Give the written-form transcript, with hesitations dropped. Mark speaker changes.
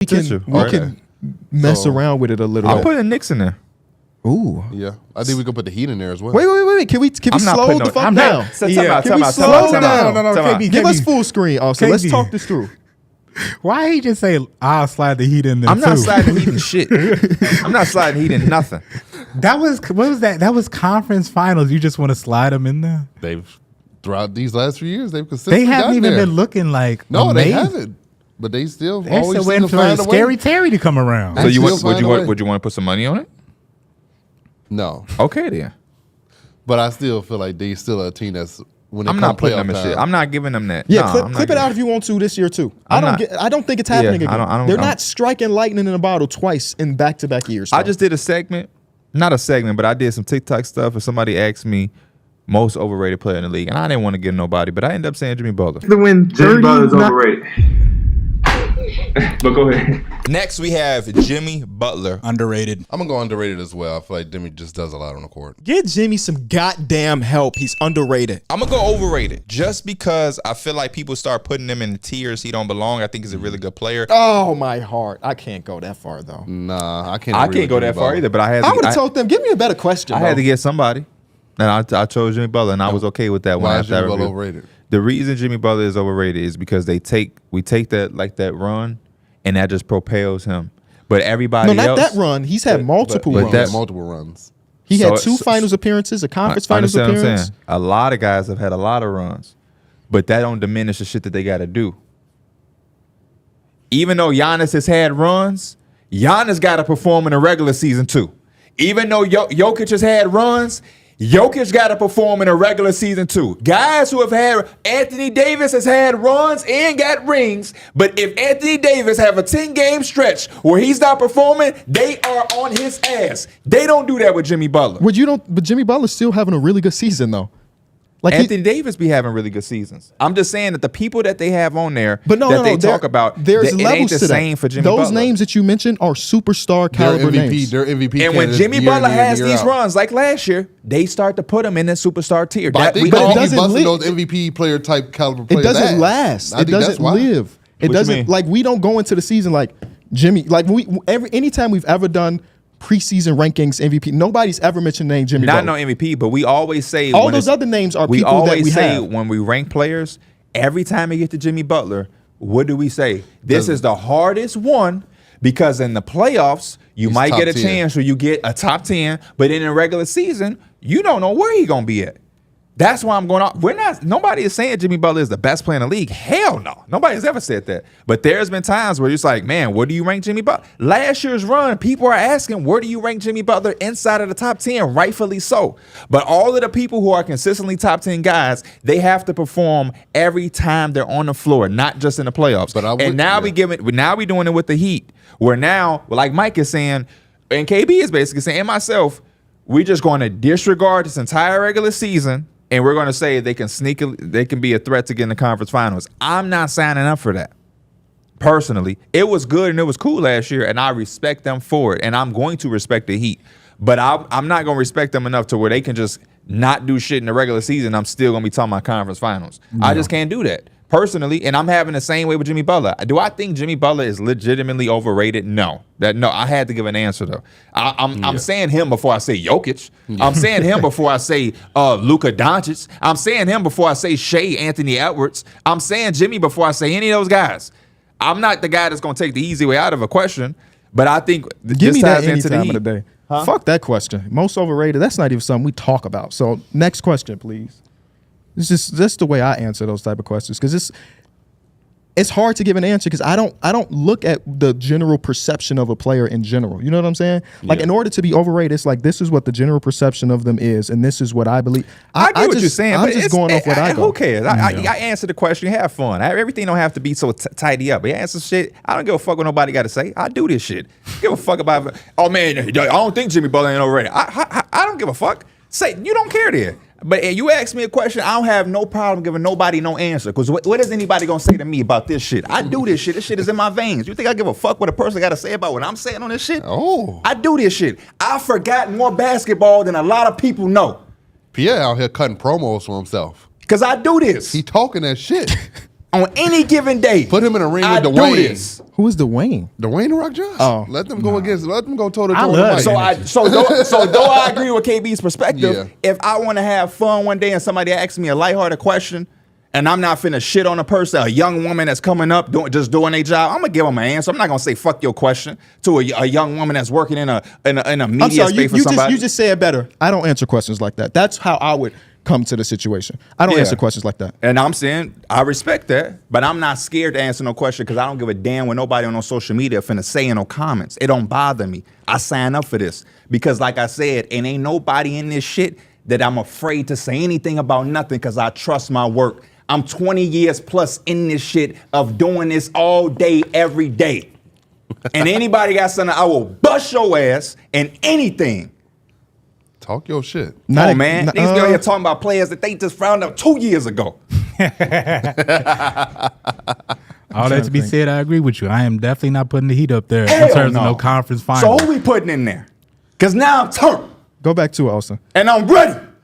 Speaker 1: we can mess around with it a little bit.
Speaker 2: I'm putting the Knicks in there.
Speaker 1: Ooh.
Speaker 3: Yeah. I think we can put the Heat in there as well.
Speaker 1: Wait. Can we slow the fuck down?
Speaker 2: Can
Speaker 1: we slow down?
Speaker 4: No.
Speaker 1: Give us full screen also. Let's talk this through.
Speaker 4: Why he just say I'll slide the Heat in there?
Speaker 2: I'm not sliding Heat in shit. I'm not sliding Heat in nothing.
Speaker 4: That was what was that? That was conference finals. You just want to slide them in there?
Speaker 3: They've throughout these last few years they've consistently.
Speaker 4: They haven't even
Speaker 3: there.
Speaker 4: been looking like
Speaker 3: no,
Speaker 4: amazing.
Speaker 3: they haven't. But they still
Speaker 4: They're
Speaker 3: always
Speaker 4: still waiting for
Speaker 3: find a way.
Speaker 4: Scary Terry to come around.
Speaker 2: So would you want to put some money on it?
Speaker 3: No.
Speaker 2: Okay then.
Speaker 3: But I still feel like they still are a team that's when they
Speaker 2: I'm
Speaker 3: come
Speaker 2: not putting them in
Speaker 3: time,
Speaker 2: shit. I'm not giving them that.
Speaker 1: Yeah,
Speaker 2: no,
Speaker 1: clip it out if you want to this year too. I don't think it's happening again. They're not striking lightning in a bottle twice in back-to-back years.
Speaker 2: I just did a segment, not a segment, but I did some TikTok stuff, and somebody asked me most overrated player in the league, and I didn't want to give nobody, but I ended up saying Jimmy Butler.
Speaker 5: Jimmy Butler's overrated. But go ahead.
Speaker 2: Next, we have Jimmy Butler.
Speaker 4: Underrated.
Speaker 3: I'm gonna go underrated as well. I feel like Jimmy just does a lot on the court.
Speaker 1: Get Jimmy some goddamn help. He's underrated.
Speaker 2: I'm gonna go overrated just because I feel like people start putting him in the tiers he don't belong. I think he's a really good player.
Speaker 1: Oh my heart, I can't go that far though.
Speaker 3: Nah, I can't.
Speaker 2: I can't go that far either. But I
Speaker 1: would have told them, give me a better question.
Speaker 2: I had to get somebody, and I chose Jimmy Butler, and I was okay with that.
Speaker 3: Why
Speaker 2: one
Speaker 3: is Jimmy Butler overrated?
Speaker 2: The reason Jimmy Butler is overrated is because we take that run, and that just propels him. But everybody
Speaker 1: not
Speaker 2: else,
Speaker 1: that run. He's had multiple runs.
Speaker 3: Multiple runs.
Speaker 1: He had two finals appearances, a conference finals appearance.
Speaker 2: A lot of guys have had a lot of runs, but that don't diminish the shit that they got to do. Even though Giannis has had runs, Giannis got to perform in the regular season too. Even though Jokic has had runs, Jokic got to perform in a regular season too. Guys who have had, Anthony Davis has had runs and got rings, but if Anthony Davis have a 10-game stretch where he's not performing, they are on his ass. They don't do that with Jimmy Butler.
Speaker 1: But Jimmy Butler's still having a really good season though.
Speaker 2: Like Anthony Davis be having really good seasons. I'm just saying that the people that they have on there they talk about,
Speaker 1: there's
Speaker 2: it
Speaker 1: levels
Speaker 2: ain't the
Speaker 1: to
Speaker 2: same
Speaker 1: that.
Speaker 2: for Jimmy Butler.
Speaker 1: Those names that you mentioned are superstar caliber names.
Speaker 3: They're MVP.
Speaker 2: And when Jimmy Butler has these runs, like last year, they start to put him in the superstar tier.
Speaker 3: But I think he's busting those MVP player type caliber players.
Speaker 1: It doesn't last. It doesn't live. It doesn't, like, we don't go into the season like Jimmy. Like anytime we've ever done preseason rankings MVP, nobody's ever mentioned the name Jimmy Butler.
Speaker 2: Not no MVP, but we always say
Speaker 1: all those other names are people that we have.
Speaker 2: When we rank players, every time we get to Jimmy Butler, what do we say? This is the hardest one because in the playoffs, you might get a chance where you get a top 10, but in a regular season, you don't know where he's gonna be at. That's why I'm going on. Nobody is saying Jimmy Butler is the best player in the league. Hell no. Nobody's ever said that. But there's been times where it's like, man, where do you rank Jimmy Butler? Last year's run, people are asking, where do you rank Jimmy Butler inside of the top 10? Rightfully so. But all of the people who are consistently top 10 guys, they have to perform every time they're on the floor, not just in the playoffs. Now we doing it with the Heat, where now, like Mike is saying, and KB is basically saying, and myself, we're just going to disregard this entire regular season. And we're going to say they can be a threat to get in the conference finals. I'm not signing up for that. Personally, it was good and it was cool last year, and I respect them for it. And I'm going to respect the Heat. But I'm not going to respect them enough to where they can just not do shit in the regular season. I'm still going to be talking about conference finals. No. I just can't do that. Personally, and I'm having the same way with Jimmy Butler. Do I think Jimmy Butler is legitimately overrated? No. I had to give an answer though. I'm saying him before I say Jokic. Yeah. I'm saying him before I say Luka Doncic. I'm saying him before I say Shea Anthony Edwards. I'm saying Jimmy before I say any of those guys. I'm not the guy that's going to take the easy way out of a question, but I think
Speaker 1: give me that any time of the day. Huh? Fuck that question. Most overrated. That's not even something we talk about. So next question, please. It's just that's the way I answer those type of questions because it's hard to give an answer because I don't look at the general perception of a player in general. You know what I'm saying? Like in order to be overrated, it's like this is what the general perception of them is, and this is what I believe.
Speaker 2: I get what you're saying.
Speaker 1: I'm just going off what I go.
Speaker 2: Who cares? I answer the question. Have fun. Everything don't have to be so tidy up. I answer shit. I don't give a fuck what nobody got to say. I do this shit. Give a fuck about. Oh man, I don't think Jimmy Butler ain't overrated. I don't give a fuck. Say you don't care there. But you ask me a question, I don't have no problem giving nobody no answer. Because what is anybody going to say to me about this shit? I do this shit. This shit is in my veins. You think I give a fuck what a person got to say about what I'm saying on this shit?
Speaker 3: Oh.
Speaker 2: I do this shit. I've forgotten more basketball than a lot of people know.
Speaker 3: Pierre out here cutting promos for himself.
Speaker 2: Because I do this.
Speaker 3: He talking that shit.
Speaker 2: On any given day,
Speaker 3: Put him in a ring
Speaker 2: I
Speaker 3: with
Speaker 2: do
Speaker 3: Dwayne.
Speaker 2: this.
Speaker 1: Who is Dwayne?
Speaker 3: Dwayne the Rock Johnson.
Speaker 1: Oh.
Speaker 3: Let them go toe to
Speaker 4: I
Speaker 3: toe.
Speaker 4: love
Speaker 2: So though I agree with KB's perspective,
Speaker 3: Yeah.
Speaker 2: if I want to have fun one day and somebody asks me a lighthearted question, and I'm not finna shit on a person, a young woman that's coming up doing their job, I'm gonna give them an answer. I'm not gonna say fuck your question to a young woman that's working in a media
Speaker 1: I'm sorry,
Speaker 2: space for somebody.
Speaker 1: you just say it better. I don't answer questions like that. That's how I would come to the situation. I don't
Speaker 2: Yeah.
Speaker 1: answer questions like that.
Speaker 2: And I'm saying I respect that, but I'm not scared to answer no question because I don't give a damn what nobody on no social media finna say in no comments. It don't bother me. I sign up for this because, like I said, it ain't nobody in this shit that I'm afraid to say anything about nothing because I trust my work. I'm 20 years plus in this shit of doing this all day, every day. And anybody got something, I will bust your ass and anything.
Speaker 3: Talk your shit.
Speaker 2: No, man. These girls here talking about players that they just found out 2 years ago.
Speaker 4: All that to be said, I agree with you. I am definitely not putting the heat up there
Speaker 2: Hell
Speaker 4: in terms
Speaker 2: no.
Speaker 4: of no conference
Speaker 2: So
Speaker 4: final.
Speaker 2: who we putting in there? Because now I'm turned
Speaker 1: Go back to it, Austin.
Speaker 2: and I'm ready.